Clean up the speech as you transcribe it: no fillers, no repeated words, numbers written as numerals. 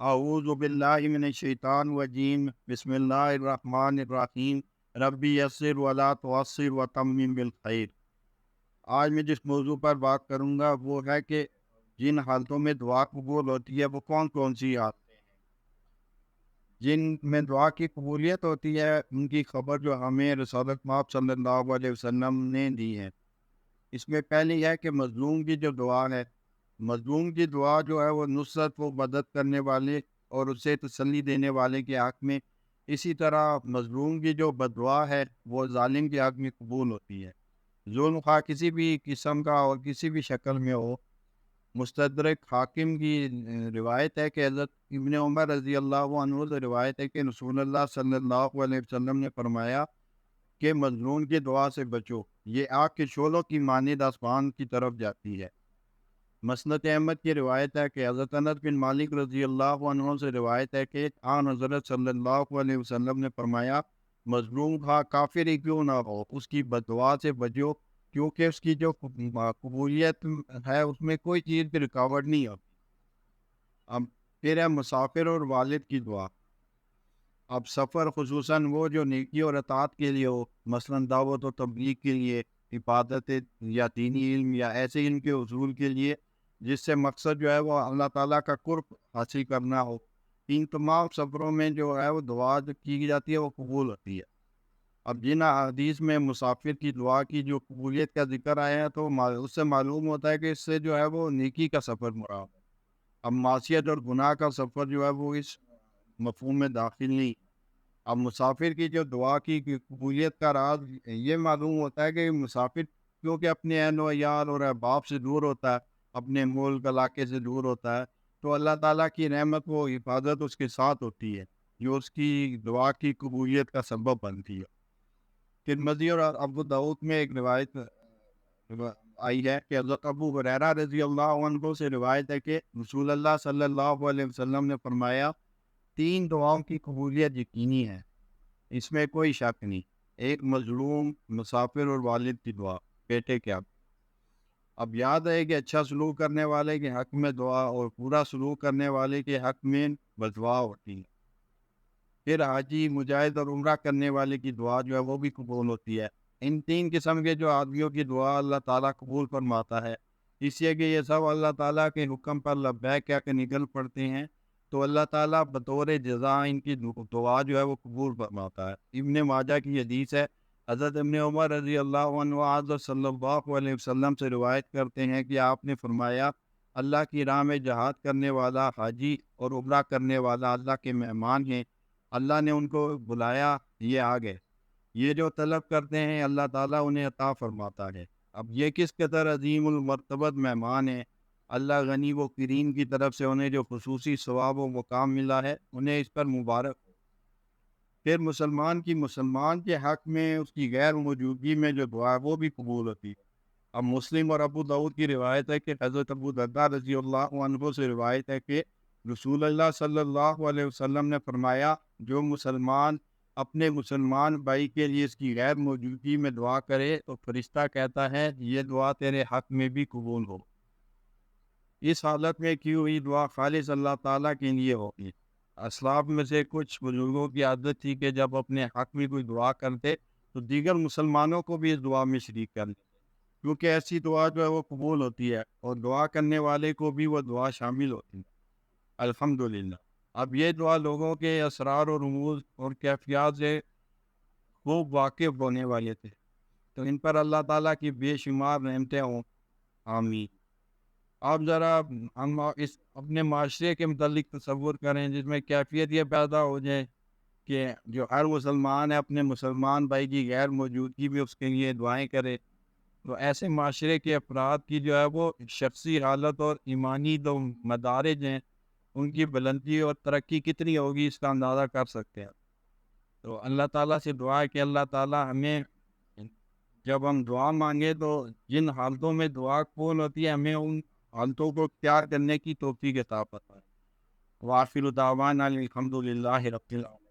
اعوذ باللہ من الشیطان الرجیم بسم اللہ الرحمن الرحیم ربی یسر ولا تعسر وتمم بالخیر۔ آج میں جس موضوع پر بات کروں گا وہ ہے کہ جن حالتوں میں دعا قبول ہوتی ہے وہ کون کون سی حالتیں ہیں۔ جن میں دعا کی قبولیت ہوتی ہے ان کی خبر جو ہمیں رسالت مآب صلی اللہ علیہ وسلم نے دی ہے۔ اس میں پہلی ہے کہ مظلوم کی جو دعا ہے، مظلوم کی دعا جو ہے وہ نصرت و مدد کرنے والے اور اسے تسلی دینے والے کے حق میں، اسی طرح مظلوم کی جو بد دعا ہے وہ ظالم کے حق میں قبول ہوتی ہے۔ ظلم خواہ کسی بھی قسم کا اور کسی بھی شکل میں ہو۔ مستدرک حاکم کی روایت ہے کہ حضرت ابن عمر رضی اللہ عنہ سے روایت ہے کہ رسول اللہ صلی اللہ علیہ وسلم نے فرمایا کہ مظلوم کی دعا سے بچو، یہ آگ کے شعلوں کی مانند آسمان کی طرف جاتی ہے۔ مسند احمد کی روایت ہے کہ حضرت انس بن مالک رضی اللہ عنہ سے روایت ہے کہ آن حضرت صلی اللہ علیہ وسلم نے فرمایا، مظلوم خواہ کافر ہی کیوں نہ ہو، اس کی بد دعا سے بچو، کیونکہ اس کی جو قبولیت ہے اس میں کوئی چیز کی رکاوٹ نہیں ہوتی۔ اب پھر ہے مسافر اور والد کی دعا۔ اب سفر خصوصاً وہ جو نیکی اور اطاعت کے لیے ہو، مثلاً دعوت و تبلیغ کے لیے، عبادت یا دینی علم یا ایسے علم کے حصول کے لیے جس سے مقصد جو ہے وہ اللہ تعالیٰ کا قرب حاصل کرنا ہو، ان تمام سفروں میں جو ہے وہ دعا جو کی جاتی ہے وہ قبول ہوتی ہے۔ اب جن حدیث میں مسافر کی دعا کی جو قبولیت کا ذکر آیا ہے تو اس سے معلوم ہوتا ہے کہ اس سے جو ہے وہ نیکی کا سفر مراد ہے۔ اب معصیت اور گناہ کا سفر جو ہے وہ اس مفہوم میں داخل نہیں۔ اب مسافر کی جو دعا کی قبولیت کا راز یہ معلوم ہوتا ہے کہ مسافر کیونکہ اپنے اہل و عیال اور احباب سے دور ہوتا ہے، اپنے ملک علاقے سے دور ہوتا ہے، تو اللہ تعالیٰ کی رحمت و حفاظت اس کے ساتھ ہوتی ہے جو اس کی دعا کی قبولیت کا سبب بنتی ہے۔ ترمذی اور ابو داؤد میں ایک روایت آئی ہے کہ حضرت ابو ہریرہ رضی اللہ عنہ سے روایت ہے کہ رسول اللہ صلی اللہ علیہ وسلم نے فرمایا، تین دعاؤں کی قبولیت یقینی ہے، اس میں کوئی شک نہیں۔ ایک مظلوم، مسافر اور والد کی دعا، بیٹے کے حق۔ اب یاد ہے کہ اچھا سلوک کرنے والے کے حق میں دعا اور برا سلوک کرنے والے کے حق میں بددعا ہوتی ہے۔ پھر حاجی، مجاہد اور عمرہ کرنے والے کی دعا جو ہے وہ بھی قبول ہوتی ہے۔ ان تین قسم کے جو آدمیوں کی دعا اللہ تعالیٰ قبول فرماتا ہے، اس لیے کہ یہ سب اللہ تعالیٰ کے حکم پر لبیک کہہ کے نکل پڑتے ہیں، تو اللہ تعالیٰ بطور جزا ان کی دعا جو ہے وہ قبول فرماتا ہے۔ ابن ماجہ کی حدیث ہے، حضرت ابن عمر رضی اللہ عنہ حضرت صلی اللہ علیہ وسلم سے روایت کرتے ہیں کہ آپ نے فرمایا، اللہ کی راہ میں جہاد کرنے والا حاجی اور عمرہ کرنے والا اللہ کے مہمان ہیں، اللہ نے ان کو بلایا، یہ آ گئے، یہ جو طلب کرتے ہیں اللہ تعالیٰ انہیں عطا فرماتا ہے۔ اب یہ کس قدر عظیم المرتبت مہمان ہیں، اللہ غنی و کریم کی طرف سے انہیں جو خصوصی ثواب و مقام ملا ہے انہیں اس پر مبارک ہو۔ پھر مسلمان کے حق میں اس کی غیر موجودگی میں جو دعا ہے وہ بھی قبول ہوتی ہے۔ اب مسلم اور ابو داؤد کی روایت ہے کہ حضرت ابو درداء رضی اللہ عنہ سے روایت ہے کہ رسول اللہ صلی اللہ علیہ وسلم نے فرمایا، جو مسلمان اپنے مسلمان بھائی کے لیے اس کی غیر موجودگی میں دعا کرے تو فرشتہ کہتا ہے یہ دعا تیرے حق میں بھی قبول ہو۔ اس حالت میں کی ہوئی دعا خالص اللہ تعالیٰ کے لیے ہوگی۔ اسلاف میں سے کچھ بزرگوں کی عادت تھی کہ جب اپنے حق میں کوئی دعا کرتے تو دیگر مسلمانوں کو بھی اس دعا میں شریک کر لیتے، کیونکہ ایسی دعا جو ہے وہ قبول ہوتی ہے اور دعا کرنے والے کو بھی وہ دعا شامل ہوتی ہے۔ الحمدللہ۔ اب یہ دعا لوگوں کے اسرار اور رموز اور کیفیات سے خوب واقف ہونے والے تھے، تو ان پر اللہ تعالیٰ کی بے شمار رحمتیں ہوں، آمین۔ آپ ذرا ہم اس اپنے معاشرے کے متعلق تصور کریں جس میں کیفیت یہ پیدا ہو جائے کہ جو ہر مسلمان ہے اپنے مسلمان بھائی کی غیر موجودگی میں اس کے لیے دعائیں کرے، تو ایسے معاشرے کے افراد کی جو ہے وہ شخصی حالت اور ایمانی جو مدارج ہیں ان کی بلندی اور ترقی کتنی ہوگی اس کا اندازہ کر سکتے ہیں۔ تو اللہ تعالیٰ سے دعا ہے کہ اللہ تعالیٰ ہمیں جب ہم دعا مانگے تو جن حالتوں میں دعا قبول ہوتی ہے ہمیں ان حالتوں کو اختیار کرنے کی توفیق عطا فرمائے۔ وآخر دعوانا الحمد للہ رب العالمین۔